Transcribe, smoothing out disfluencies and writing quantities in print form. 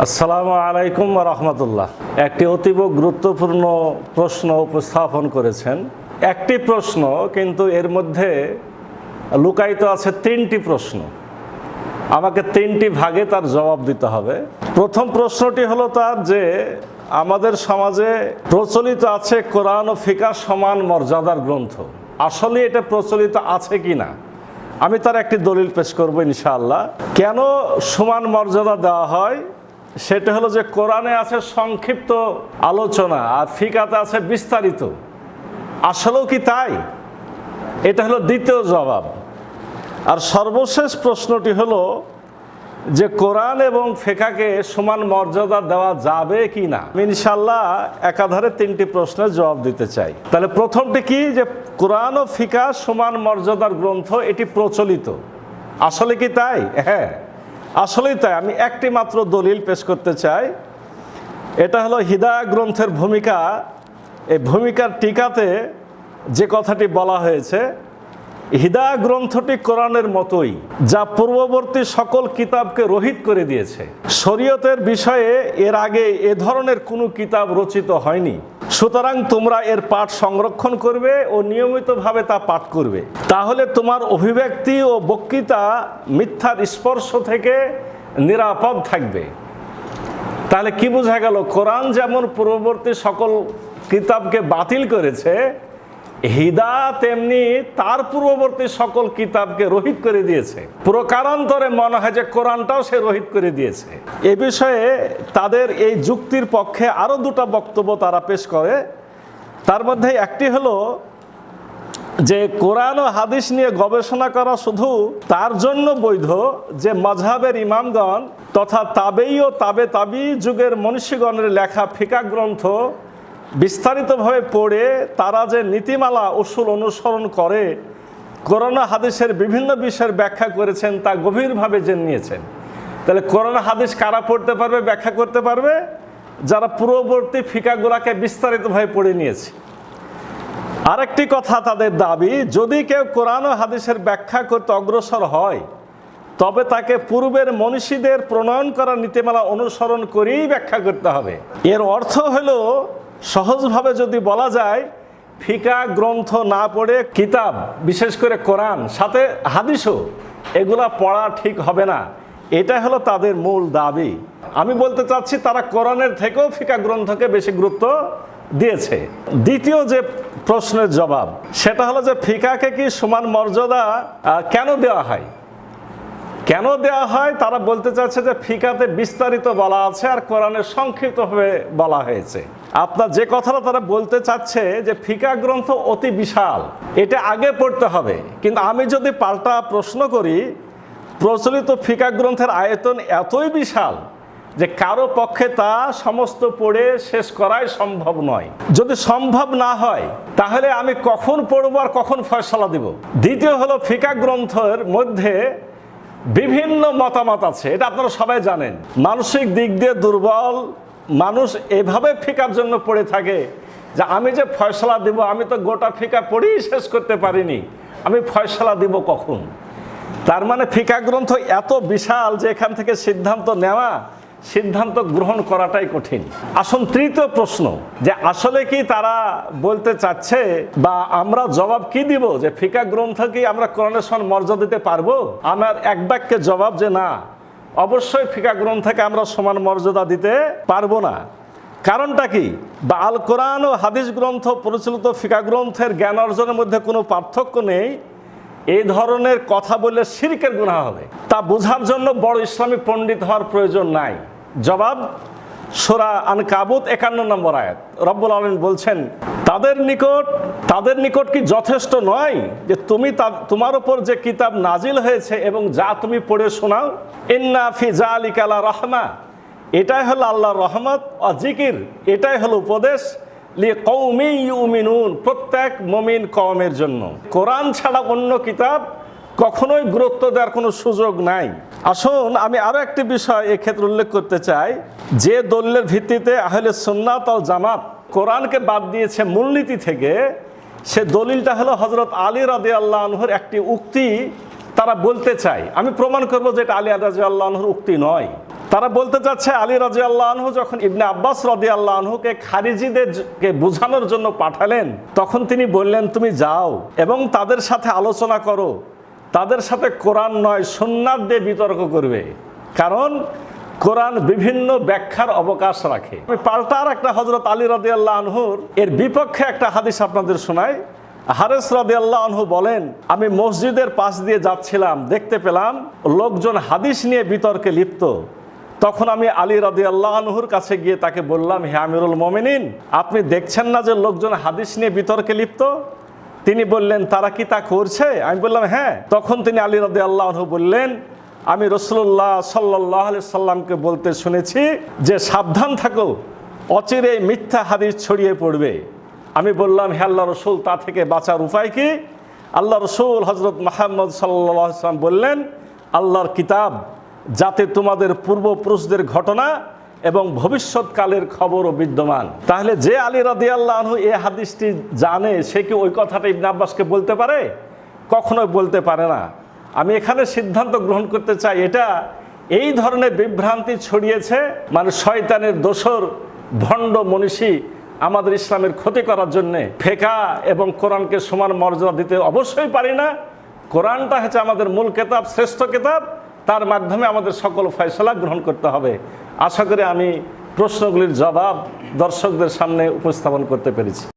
আসসালামু আলাইকুম ওয়া রাহমাতুল্লাহ। একটি অতীব গুরুত্বপূর্ণ প্রশ্ন উপস্থাপন করেছেন। একটি প্রশ্ন, কিন্তু এর মধ্যে লুকায়িত আছে তিনটি প্রশ্ন। আমাকে তিনটি ভাগে তার জবাব দিতে হবে। প্রথম প্রশ্নটি হলো তার যে আমাদের সমাজে প্রচলিত আছে কোরআন ও ফিকাহ সমান মর্যাদার গ্রন্থ। আসলে এটা প্রচলিত আছে কি না, আমি তার একটি দলিল পেশ করব ইনশাআল্লাহ। কেন সমান মর্যাদা দেওয়া হয় সেটা হলো যে কোরআনে আছে সংক্ষিপ্ত আলোচনা আর ফিকাতে আছে বিস্তারিত। আসলেও কি তাই? এটা হলো দ্বিতীয় জবাব। আর সর্বশেষ প্রশ্নটি হলো যে কোরআন এবং ফিকাহকে সমান মর্যাদা দেওয়া যাবে কি না। আমি ইনশাআল্লাহ একাধারে তিনটি প্রশ্নের জবাব দিতে চাই। তাহলে প্রথমটি কি, যে কোরআন ও ফিকাহ সমান মর্যাদার গ্রন্থ, এটি প্রচলিত। আসলে কি তাই? হ্যাঁ, আসলেই তাই। আমি একটি মাত্র দলিল পেশ করতে চাই। এটা হলো হিদায়া গ্রন্থের ভূমিকা। এই ভূমিকার টিকাতে যে কথাটি বলা হয়েছে, হিদায়া গ্রন্থটি কোরআনের মতোই, যা পূর্ববর্তী সকল কিতাবকে রহিত করে দিয়েছে। শরীয়তের বিষয়ে এর আগে এ ধরনের কোনো কিতাব রচিত হয়নি। সুতরাং তোমরা এর পাঠ সংরক্ষণ করবে ও নিয়মিতভাবে তা পাঠ করবে। তাহলে তোমার অভিব্যক্তি ও বক্তৃতা মিথ্যার স্পর্শ থেকে নিরাপদ থাকবে। তাহলে কি বোঝা গেল? কোরআন যেমন পূর্ববর্তী সকল কিতাবকে বাতিল করেছে, হিদায়া তেমনি তার পূর্ববর্তী সকল কিতাবকে রহিত করে দিয়েছে। প্রকারান্তরে মনে হয় যে কোরআনটাও সে রহিত করে দিয়েছে। এ বিষয়ে তাদের এই যুক্তির পক্ষে আরও দুটো বক্তব্য তারা পেশ করে। তার মধ্যে একটি হলো যে কোরআন ও হাদিস নিয়ে গবেষণা করা শুধু তার জন্য বৈধ যে মাযহাবের ইমামগণ তথা তাবেঈ ও তাবে যুগের মনীষীগণের লেখা ফিকাহ গ্রন্থ বিস্তারিতভাবে পড়ে তারা যে নীতিমালা উসুল অনুসরণ করে কোরআন হাদিসের বিভিন্ন বিষয়ের ব্যাখ্যা করেছেন তা গভীরভাবে জেনে নিয়েছেন। তাহলে কোরআন হাদিস কারা পড়তে পারবে, ব্যাখ্যা করতে পারবে? যারা পূর্ববর্তী ফিকাহগুলোকে বিস্তারিতভাবে পড়ে নিয়েছে। আরেকটি কথা তাদের দাবি, যদি কেউ কোরআন ও হাদিসের ব্যাখ্যা করতে অগ্রসর হয় তবে তাকে পূর্বের মনীষীদের প্রণয়ন করা নীতিমালা অনুসরণ করেই ব্যাখ্যা করতে হবে। এর অর্থ হলো, সহজভাবে যদি বলা যায়, ফিকাহ গ্রন্থ না পড়ে কিতাব, বিশেষ করে কোরআন সাথে হাদিসও, এগুলা পড়া ঠিক হবে না। এটা হলো তাদের মূল দাবি। আমি বলতে চাচ্ছি তারা কোরআনের থেকেও ফিকাহ গ্রন্থকে বেশি গুরুত্ব দিয়েছে। দ্বিতীয় যে প্রশ্নের জবাব, সেটা হলো যে ফিকাহকে কি সমান মর্যাদা কেন দেওয়া হয়? কেন দেওয়া হয়? তারা বলতে চাচ্ছে যে ফিকাহতে বিস্তারিত বলা আছে আর কোরআনে সংক্ষিপ্তভাবে বলা হয়েছে। আপনার যে কথাটা তারা বলতে চাচ্ছে যে ফিকাহ গ্রন্থ অতি বিশাল, এটা আগে পড়তে হবে। কিন্তু আমি যদি পাল্টা প্রশ্ন করি, প্রচলিত ফিকাহ গ্রন্থের আয়তন এতই বিশাল যে কারো পক্ষে তা সমস্ত পড়ে শেষ করাই সম্ভব নয়। যদি সম্ভব না হয় তাহলে আমি কখন পড়ব আর কখন ফয়সালা দিব? দ্বিতীয় হলো, ফিকাহ গ্রন্থের মধ্যে বিভিন্ন মতামত আছে, এটা আপনারা সবাই জানেন। মানসিক দিক দিয়ে দুর্বল মানুষ এভাবে ফিকার জন্য পড়ে থাকে যে আমি যে ফয়সালা দিব, আমি তো গোটা ফিকাহ পড়েই শেষ করতে পারিনি, আমি ফয়সালা দিব কখন? তার মানে ফিকাহ গ্রন্থ এত বিশাল যে এখান থেকে সিদ্ধান্ত নেওয়া, সিদ্ধান্ত গ্রহণ করাটাই কঠিন। আসুন তৃতীয় প্রশ্ন, যে আসলে কি তারা বলতে চাচ্ছে বা আমরা জবাব কি দিব যে ফিকাহ গ্রন্থ কি আমরা কোরআনের সমান মর্যাদা দিতে পারবো? আমার এক বাক্যে জবাব যে না, অবশ্যই ফিকাহ গ্রন্থকে আমরা সমান মর্যাদা দিতে পারবো না। কারণটা কি? বা আল কোরআন ও হাদিস গ্রন্থ প্রচলিত ফিকাহ গ্রন্থের জ্ঞান অর্জনের মধ্যে কোনো পার্থক্য নেই, এই ধরনের কথা বললে শিরকের গুনাহ হবে। তা বোঝার জন্য বড় ইসলামী পণ্ডিত হওয়ার প্রয়োজন নাই। জবাব, সূরা আনকাবুত 51 নম্বর আয়াত। রব্বুল আলামিন বলছেন, তাদের নিকট কি যথেষ্ট নয় যে তুমি তোমার উপর যে কিতাব নাজিল হয়েছে এবং যা তুমি পড়ে শোনাও? ইন্না ফি যালিকা লা রাহমা, এটাই হলো আল্লাহর রহমত, ও জিকির, এটাই হলো উপদেশ, লিকৌমি ইউমিনুন, প্রত্যেক মুমিন কওমের জন্য। কোরআন ছাড়া অন্য কিতাব কখনোই গুরুত্ব দেওয়ার কোনো সুযোগ নাই। আসুন আমি আরও একটি বিষয় এক্ষেত্রে উল্লেখ করতে চাই। যে দলিলের ভিত্তিতে আহলে সুন্নাত ওয়াল জামাত কোরআনকে বাদ দিয়েছে মূলনীতি থেকে, সে দলিলটা হলো হযরত আলী রাদিয়াল্লাহু আনহুর একটি উক্তি। তারা বলতে চায়, আমি প্রমাণ করব যে এটা আলী রাদিয়াল্লাহু আনহুর উক্তি নয়। তারা বলতে চাচ্ছে আলী রাদিয়াল্লাহু আনহু যখন ইবনে আব্বাস রাদিয়াল্লাহু আনহুকে খারিজিদেরকে বোঝানোর জন্য পাঠালেন, তখন তিনি বললেন তুমি যাও এবং তাদের সাথে আলোচনা করো, তাদের সাথে কোরআন নয় সুন্নাত দিয়ে বিতর্ক করবে, কারণ কোরআন বিভিন্ন ব্যাখ্যার অবকাশ রাখে। আমি পাল্টার একটা হযরত আলী রাদিয়াল্লাহু আনহুর এর বিপক্ষে একটা হাদিস আপনাদের শোনাই। হারেস রাদিয়াল্লাহু আনহু বলেন, আমি মসজিদের পাশ দিয়ে যাচ্ছিলাম, দেখতে পেলাম লোকজন হাদিস নিয়ে বিতর্কে লিপ্ত। তখন আমি আলী রাদিয়াল্লাহু আনহুর কাছে গিয়ে তাকে বললাম, হে আমিরুল মুমিনিন, আপনি দেখছেন না যে লোকজন হাদিস নিয়ে বিতর্কে লিপ্ত? তিনি বললেন, তারা কি তা করছে? আমি বললাম হ্যাঁ। তখন তিনি আলী রাদিয়াল্লাহু আনহু বললেন, আমি রাসূলুল্লাহ সাল্লাল্লাহু আলাইহি সাল্লামকে বলতে শুনেছি যে সাবধান থাকো, অচিরে মিথ্যা হাদিস ছড়িয়ে পড়বে। আমি বললাম, হে আল্লাহ রসুল, তা থেকে বাঁচার উপায় কি? আল্লাহ রসুল হযরত মুহাম্মদ সাল্লাল্লাহু আলাইহি সাল্লাম বললেন, আল্লাহর কিতাব, যাতে তোমাদের পূর্বপুরুষদের ঘটনা এবং ভবিষ্যৎকালের খবরও বিদ্যমান। তাহলে যে আলী রাদিয়াল্লাহু আনহু এই হাদিসটি জানে, সে কি ওই কথাটা ইবনে আব্বাসকে বলতে পারে? কখনোই বলতে পারে না। আমি এখানে সিদ্ধান্ত গ্রহণ করতে চাই, এটা এই ধরনের বিভ্রান্তি ছড়িয়েছে, মানে শয়তানের দোসর ভণ্ড মনীষী আমাদের ইসলামের ক্ষতি করার জন্যে। ফেকা এবং কোরআনকে সমান মর্যাদা দিতে অবশ্যই পারি না। কোরআনটা হচ্ছে আমাদের মূল কেতাব, শ্রেষ্ঠ কেতাব, তার মাধ্যমে আমাদের সকল ফয়সালা গ্রহণ করতে হবে। আশা করি আমি প্রশ্নগুলির জবাব দর্শকদের সামনে উপস্থাপন করতে পেরেছি।